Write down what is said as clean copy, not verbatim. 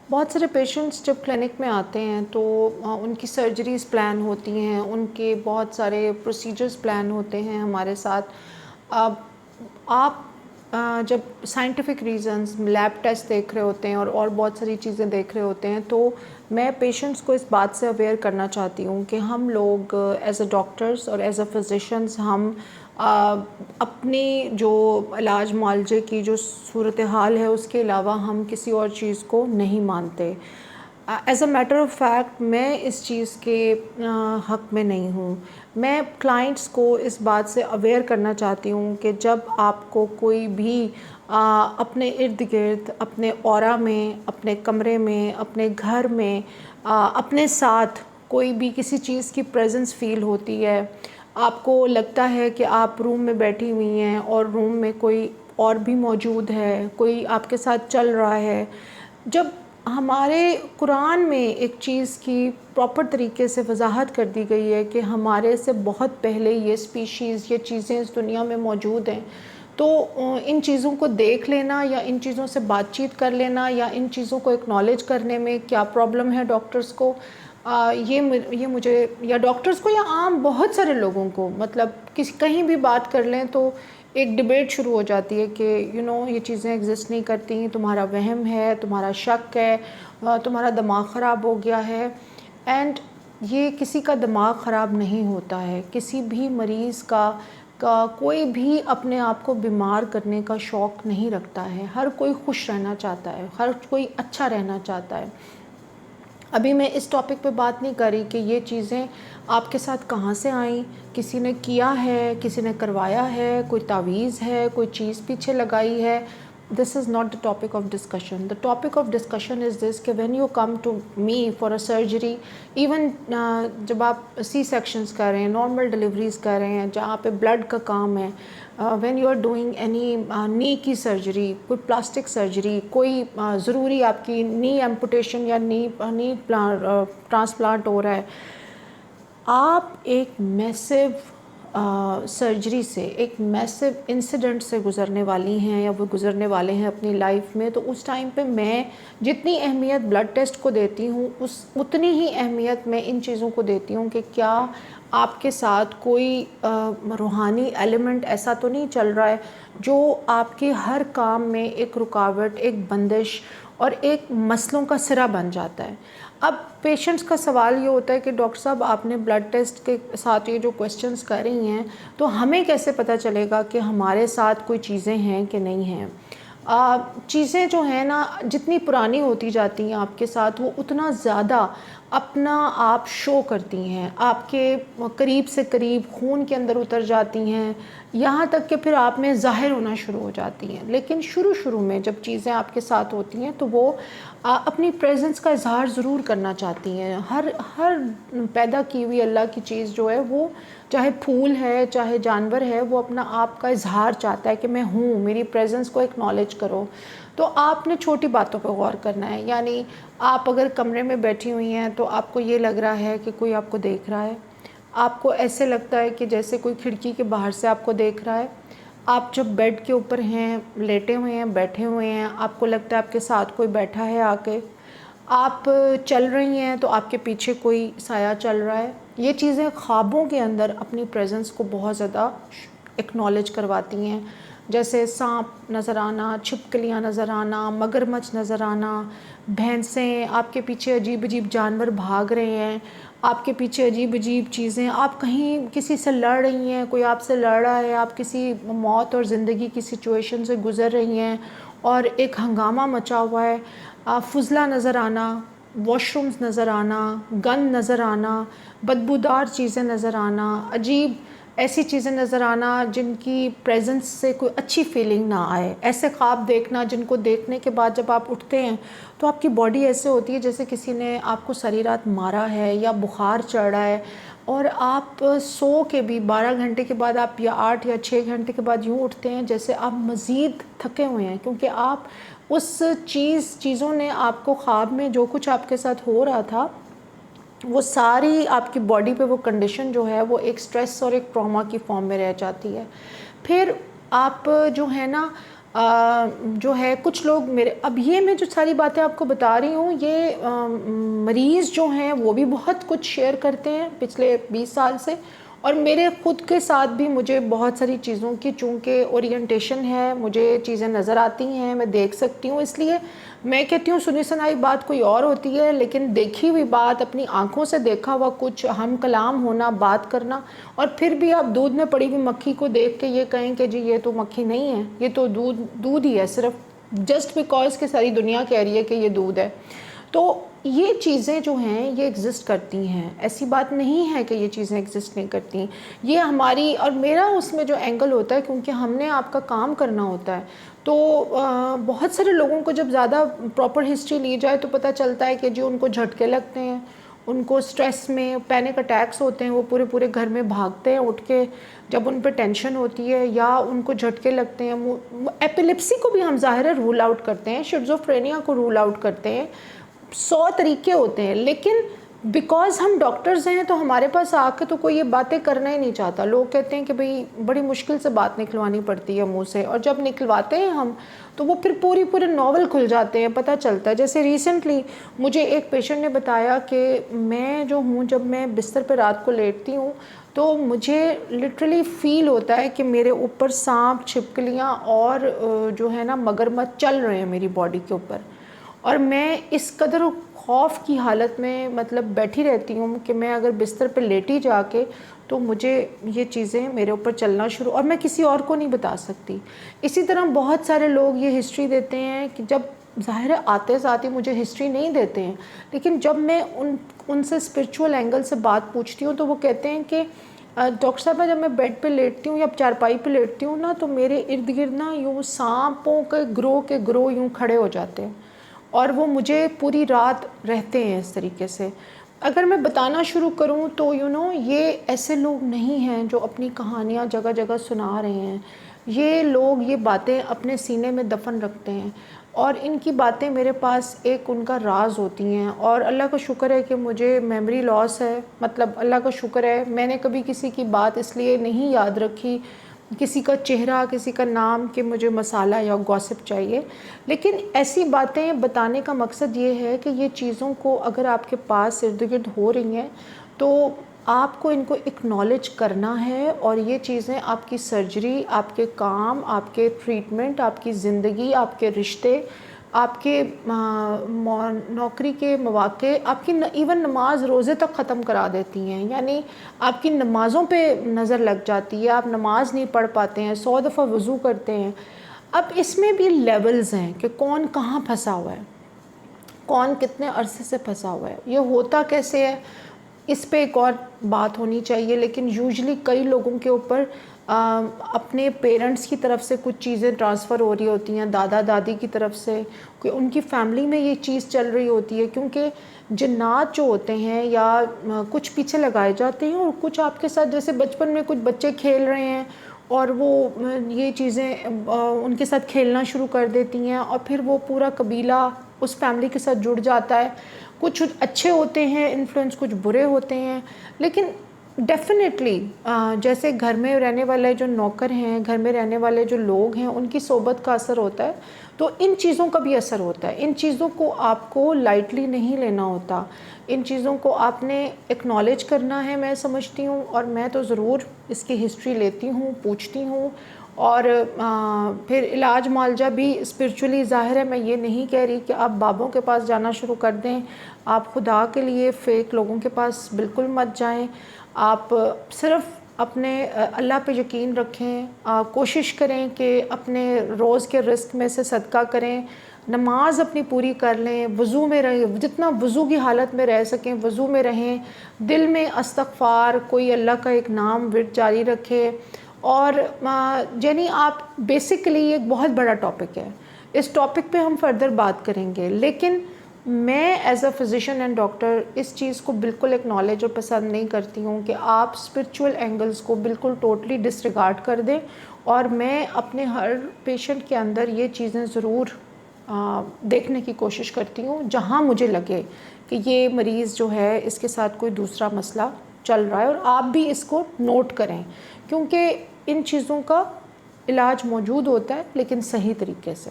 بہت سارے پیشنٹس جب کلینک میں آتے ہیں تو ان کی سرجریز پلان ہوتی ہیں، ان کے بہت سارے پروسیجرز پلان ہوتے ہیں ہمارے ساتھ۔ اب آپ جب سائنٹیفک ریزنز لیب ٹیسٹ دیکھ رہے ہوتے ہیں اور بہت ساری چیزیں دیکھ رہے ہوتے ہیں، تو میں پیشنٹس کو اس بات سے اویئر کرنا چاہتی ہوں کہ ہم لوگ ایز اے ڈاکٹرز اور ایز اے فزیشنز ہم اپنی جو علاج معالجے کی جو صورتحال ہے اس کے علاوہ ہم کسی اور چیز کو نہیں مانتے۔ As a matter of fact میں اس چیز کے حق میں نہیں ہوں۔ میں کلائنٹس کو اس بات سے اویئر کرنا چاہتی ہوں کہ جب آپ کو کوئی بھی اپنے ارد گرد، اپنے اورا میں، اپنے کمرے میں، اپنے گھر میں، اپنے ساتھ کوئی بھی کسی چیز کی پریزنس فیل ہوتی ہے، آپ کو لگتا ہے کہ آپ روم میں بیٹھی ہوئی ہیں اور روم میں کوئی اور بھی موجود ہے، کوئی آپ کے ساتھ چل رہا ہے۔ جب ہمارے قرآن میں ایک چیز کی پراپر طریقے سے وضاحت کر دی گئی ہے کہ ہمارے سے بہت پہلے یہ سپیشیز، یہ چیزیں اس دنیا میں موجود ہیں، تو ان چیزوں کو دیکھ لینا یا ان چیزوں سے بات چیت کر لینا یا ان چیزوں کو اکنالج کرنے میں کیا پرابلم ہے ڈاکٹرز کو، یہ مجھے یا ڈاکٹرز کو یا عام بہت سارے لوگوں کو، مطلب کہیں بھی بات کر لیں تو ایک ڈبیٹ شروع ہو جاتی ہے کہ یہ چیزیں ایگزسٹ نہیں کرتی، تمہارا وہم ہے، تمہارا شک ہے، تمہارا دماغ خراب ہو گیا ہے۔ اینڈ یہ کسی کا دماغ خراب نہیں ہوتا ہے، کسی بھی مریض کا کوئی بھی اپنے آپ کو بیمار کرنے کا شوق نہیں رکھتا ہے، ہر کوئی خوش رہنا چاہتا ہے، ہر کوئی اچھا رہنا چاہتا ہے۔ ابھی میں اس ٹاپک پہ بات نہیں کر رہی کہ یہ چیزیں آپ کے ساتھ کہاں سے آئیں، کسی نے کیا ہے، کسی نے کروایا ہے، کوئی تعویذ ہے، کوئی چیز پیچھے لگائی ہے۔ This is not the topic of discussion. The topic of discussion is this کہ when you come to me for a surgery, even جب آپ سی سیکشنز کر رہے ہیں، نارمل ڈلیوریز کر رہے ہیں جہاں پہ بلڈ کا کام ہے، when you are doing any knee کی سرجری، کوئی پلاسٹک سرجری، کوئی ضروری آپ کی نی ایمپوٹیشن یا نی ٹرانسپلانٹ ہو رہا ہے، آپ ایک میسو سرجری سے، ایک میسو انسیڈنٹ سے گزرنے والی ہیں یا وہ گزرنے والے ہیں اپنی لائف میں، تو اس ٹائم پہ میں جتنی اہمیت بلڈ ٹیسٹ کو دیتی ہوں اتنی ہی اہمیت میں ان چیزوں کو دیتی ہوں کہ کیا آپ کے ساتھ کوئی روحانی ایلیمنٹ ایسا تو نہیں چل رہا ہے جو آپ کے ہر کام میں ایک رکاوٹ، ایک بندش اور ایک مسئلوں کا سرا بن جاتا ہے۔ اب پیشنٹس کا سوال یہ ہوتا ہے کہ ڈاکٹر صاحب آپ نے بلڈ ٹیسٹ کے ساتھ یہ جو کویسچنس کر رہی ہیں تو ہمیں کیسے پتہ چلے گا کہ ہمارے ساتھ کوئی چیزیں ہیں کہ نہیں ہیں؟ چیزیں جو ہیں نا، جتنی پرانی ہوتی جاتی ہیں آپ کے ساتھ، وہ اتنا زیادہ اپنا آپ شو کرتی ہیں، آپ کے قریب سے قریب خون کے اندر اتر جاتی ہیں، یہاں تک کہ پھر آپ میں ظاہر ہونا شروع ہو جاتی ہیں۔ لیکن شروع میں جب چیزیں آپ کے ساتھ ہوتی ہیں تو وہ اپنی پریزنس کا اظہار ضرور کرنا چاہتی ہیں۔ ہر پیدا کی ہوئی اللہ کی چیز جو ہے، وہ چاہے پھول ہے، چاہے جانور ہے، وہ اپنا آپ کا اظہار چاہتا ہے کہ میں ہوں، میری پریزنس کو اکنالج کرو۔ تو آپ نے چھوٹی باتوں پہ غور کرنا ہے، یعنی آپ اگر کمرے میں بیٹھی ہوئی ہیں تو آپ کو یہ لگ رہا ہے کہ کوئی آپ کو دیکھ رہا ہے، آپ کو ایسے لگتا ہے کہ جیسے کوئی کھڑکی کے باہر سے آپ کو دیکھ رہا ہے۔ آپ جب بیڈ کے اوپر ہیں، لیٹے ہوئے ہیں، بیٹھے ہوئے ہیں، آپ کو لگتا ہے آپ کے ساتھ کوئی بیٹھا ہے آ کے، آپ چل رہی ہیں تو آپ کے پیچھے کوئی سایہ چل رہا ہے۔ یہ چیزیں خوابوں کے اندر اپنی پریزنس کو بہت زیادہ اکنالج کرواتی ہیں، جیسے سانپ نظر آنا، چھپکلیاں نظر آنا، مگرمچھ نظر آنا، بھینسیں، آپ کے پیچھے عجیب عجیب جانور بھاگ رہے ہیں، آپ کے پیچھے عجیب عجیب چیزیں، آپ کہیں کسی سے لڑ رہی ہیں، کوئی آپ سے لڑ رہا ہے، آپ کسی موت اور زندگی کی سچویشن سے گزر رہی ہیں اور ایک ہنگامہ مچا ہوا ہے، فضلہ نظر آنا، واش رومز نظر آنا، گند نظر آنا، بدبودار چیزیں نظر آنا، عجیب ایسی چیزیں نظر آنا جن کی پریزنس سے کوئی اچھی فیلنگ نہ آئے، ایسے خواب دیکھنا جن کو دیکھنے کے بعد جب آپ اٹھتے ہیں تو آپ کی باڈی ایسے ہوتی ہے جیسے کسی نے آپ کو ساری رات مارا ہے یا بخار چڑھ رہا ہے، اور آپ سو کے بھی 12 گھنٹے کے بعد آپ یا 8 یا 6 گھنٹے کے بعد یوں اٹھتے ہیں جیسے آپ مزید تھکے ہوئے ہیں، کیونکہ آپ اس چیزوں نے آپ کو خواب میں جو کچھ آپ کے ساتھ ہو رہا تھا، وہ ساری آپ کی باڈی پہ وہ کنڈیشن جو ہے وہ ایک سٹریس اور ایک ٹراما کی فارم میں رہ جاتی ہے۔ پھر آپ جو ہے نا جو ہے کچھ لوگ میرے، اب یہ میں جو ساری باتیں آپ کو بتا رہی ہوں، یہ مریض جو ہیں وہ بھی بہت کچھ شیئر کرتے ہیں پچھلے 20 سال سے، اور میرے خود کے ساتھ بھی مجھے بہت ساری چیزوں کی چونکہ اورینٹیشن ہے، مجھے چیزیں نظر آتی ہیں، میں دیکھ سکتی ہوں، اس لیے میں کہتی ہوں سنی سنائی بات کوئی اور ہوتی ہے، لیکن دیکھی ہوئی بات، اپنی آنکھوں سے دیکھا ہوا کچھ، ہم کلام ہونا، بات کرنا، اور پھر بھی آپ دودھ میں پڑی ہوئی مکھی کو دیکھ کے یہ کہیں کہ جی یہ تو مکھی نہیں ہے، یہ تو دودھ ہی ہے صرف، جسٹ بیکاز کہ ساری دنیا کہہ رہی ہے کہ یہ دودھ ہے. تو یہ چیزیں جو ہیں یہ ایگزسٹ کرتی ہیں، ایسی بات نہیں ہے کہ یہ چیزیں ایگزسٹ نہیں کرتی. یہ ہماری اور میرا اس میں جو اینگل ہوتا ہے، کیونکہ ہم نے آپ کا کام کرنا ہوتا ہے، تو بہت سارے لوگوں کو جب زیادہ پراپر ہسٹری لی جائے تو پتہ چلتا ہے کہ جی ان کو جھٹکے لگتے ہیں، ان کو سٹریس میں پینک اٹیکس ہوتے ہیں، وہ پورے گھر میں بھاگتے ہیں اٹھ کے جب ان پہ ٹینشن ہوتی ہے، یا ان کو جھٹکے لگتے ہیں. ایپیلیپسی کو بھی ہم ظاہر ہے رول آؤٹ کرتے ہیں، شیزوفرینیا کو رول آؤٹ کرتے ہیں، 100 طریقے ہوتے ہیں، لیکن بیکاز ہم ڈاکٹرز ہیں تو ہمارے پاس آ کے تو کوئی یہ باتیں کرنا ہی نہیں چاہتا. لوگ کہتے ہیں کہ بھئی بڑی مشکل سے بات نکلوانی پڑتی ہے منہ سے، اور جب نکلواتے ہیں ہم تو وہ پھر پورے ناول کھل جاتے ہیں، پتہ چلتا ہے. جیسے ریسنٹلی مجھے ایک پیشنٹ نے بتایا کہ میں جو ہوں، جب میں بستر پہ رات کو لیٹتی ہوں تو مجھے لٹرلی فیل ہوتا ہے کہ میرے اوپر سانپ، چھپکلیاں اور جو ہے نا مگرمچھ چل رہے ہیں میری باڈی کے اوپر، اور میں اس قدر خوف کی حالت میں مطلب بیٹھی رہتی ہوں کہ میں اگر بستر پہ لیٹی جا کے تو مجھے یہ چیزیں میرے اوپر چلنا شروع، اور میں کسی اور کو نہیں بتا سکتی. اسی طرح بہت سارے لوگ یہ ہسٹری دیتے ہیں کہ جب ظاہر آتے ساتھ ہی مجھے ہسٹری نہیں دیتے ہیں، لیکن جب میں ان سے اسپرچول اینگل سے بات پوچھتی ہوں تو وہ کہتے ہیں کہ ڈاکٹر صاحبہ جب میں بیڈ پہ لیٹتی ہوں یا چارپائی پہ لیٹتی ہوں نا تو میرے ارد گرد نا یوں سانپوں کے گروہ یوں کھڑے ہو جاتے ہیں، اور وہ مجھے پوری رات رہتے ہیں اس طریقے سے. اگر میں بتانا شروع کروں تو یہ ایسے لوگ نہیں ہیں جو اپنی کہانیاں جگہ جگہ سنا رہے ہیں. یہ لوگ یہ باتیں اپنے سینے میں دفن رکھتے ہیں، اور ان کی باتیں میرے پاس ایک ان کا راز ہوتی ہیں. اور اللہ کا شکر ہے کہ مجھے میموری لاس ہے، مطلب اللہ کا شکر ہے میں نے کبھی کسی کی بات اس لیے نہیں یاد رکھی، کسی کا چہرہ، کسی کا نام، کہ مجھے مسالہ یا گوسپ چاہیے. لیکن ایسی باتیں بتانے کا مقصد یہ ہے کہ یہ چیزوں کو اگر آپ کے پاس ارد گرد ہو رہی ہیں تو آپ کو ان کو اکنالج کرنا ہے، اور یہ چیزیں آپ کی سرجری، آپ کے کام، آپ کے ٹریٹمنٹ، آپ کی زندگی، آپ کے رشتے، آپ کے نوکری کے مواقع، آپ کی ایون نماز روزے تک ختم کرا دیتی ہیں. یعنی آپ کی نمازوں پہ نظر لگ جاتی ہے، آپ نماز نہیں پڑھ پاتے ہیں، 100 دفعہ وضو کرتے ہیں. اب اس میں بھی لیولز ہیں کہ کون کہاں پھنسا ہوا ہے، کون کتنے عرصے سے پھنسا ہوا ہے، یہ ہوتا کیسے ہے، اس پہ ایک اور بات ہونی چاہیے. لیکن یوزلی کئی لوگوں کے اوپر اپنے پیرنٹس کی طرف سے کچھ چیزیں ٹرانسفر ہو رہی ہوتی ہیں، دادا دادی کی طرف سے، کہ ان کی فیملی میں یہ چیز چل رہی ہوتی ہے. کیونکہ جنات جو ہوتے ہیں یا کچھ پیچھے لگائے جاتے ہیں، اور کچھ آپ کے ساتھ جیسے بچپن میں کچھ بچے کھیل رہے ہیں اور وہ یہ چیزیں ان کے ساتھ کھیلنا شروع کر دیتی ہیں، اور پھر وہ پورا قبیلہ اس فیملی کے ساتھ جڑ جاتا ہے. کچھ اچھے ہوتے ہیں انفلوئنس، کچھ برے ہوتے ہیں. لیکن ڈیفینیٹلی جیسے گھر میں رہنے والے جو نوکر ہیں، گھر میں رہنے والے جو لوگ ہیں، ان کی صحبت کا اثر ہوتا ہے، تو ان چیزوں کا بھی اثر ہوتا ہے. ان چیزوں کو آپ کو لائٹلی نہیں لینا ہوتا، ان چیزوں کو آپ نے اکنالج کرنا ہے، میں سمجھتی ہوں. اور میں تو ضرور اس کی ہسٹری لیتی ہوں، پوچھتی ہوں. اور پھر علاج معالجہ بھی اسپرچولی، ظاہر ہے میں یہ نہیں کہہ رہی کہ آپ بابوں کے پاس جانا شروع کر دیں. آپ خدا کے لیے فیک لوگوں کے پاس بالکل مت جائیں. آپ صرف اپنے اللہ پہ یقین رکھیں، کوشش کریں کہ اپنے روز کے رزق میں سے صدقہ کریں، نماز اپنی پوری کر لیں، وضو میں رہیں، جتنا وضو کی حالت میں رہ سکیں وضو میں رہیں، دل میں استغفار، کوئی اللہ کا ایک نام ورد جاری رکھے. اور یعنی آپ بیسیکلی ایک بہت بڑا ٹاپک ہے، اس ٹاپک پہ ہم فردر بات کریں گے. لیکن میں as a physician and doctor اس چیز کو بالکل ایکنالج اور پسند نہیں کرتی ہوں کہ آپ اسپرچول اینگلز کو بالکل ٹوٹلی ڈسریگارڈ کر دیں. اور میں اپنے ہر پیشنٹ کے اندر یہ چیزیں ضرور دیکھنے کی کوشش کرتی ہوں جہاں مجھے لگے کہ یہ مریض جو ہے اس کے ساتھ کوئی دوسرا مسئلہ چل رہا ہے. اور آپ بھی اس کو نوٹ کریں، کیونکہ ان چیزوں کا علاج موجود ہوتا ہے لیکن صحیح طریقے سے۔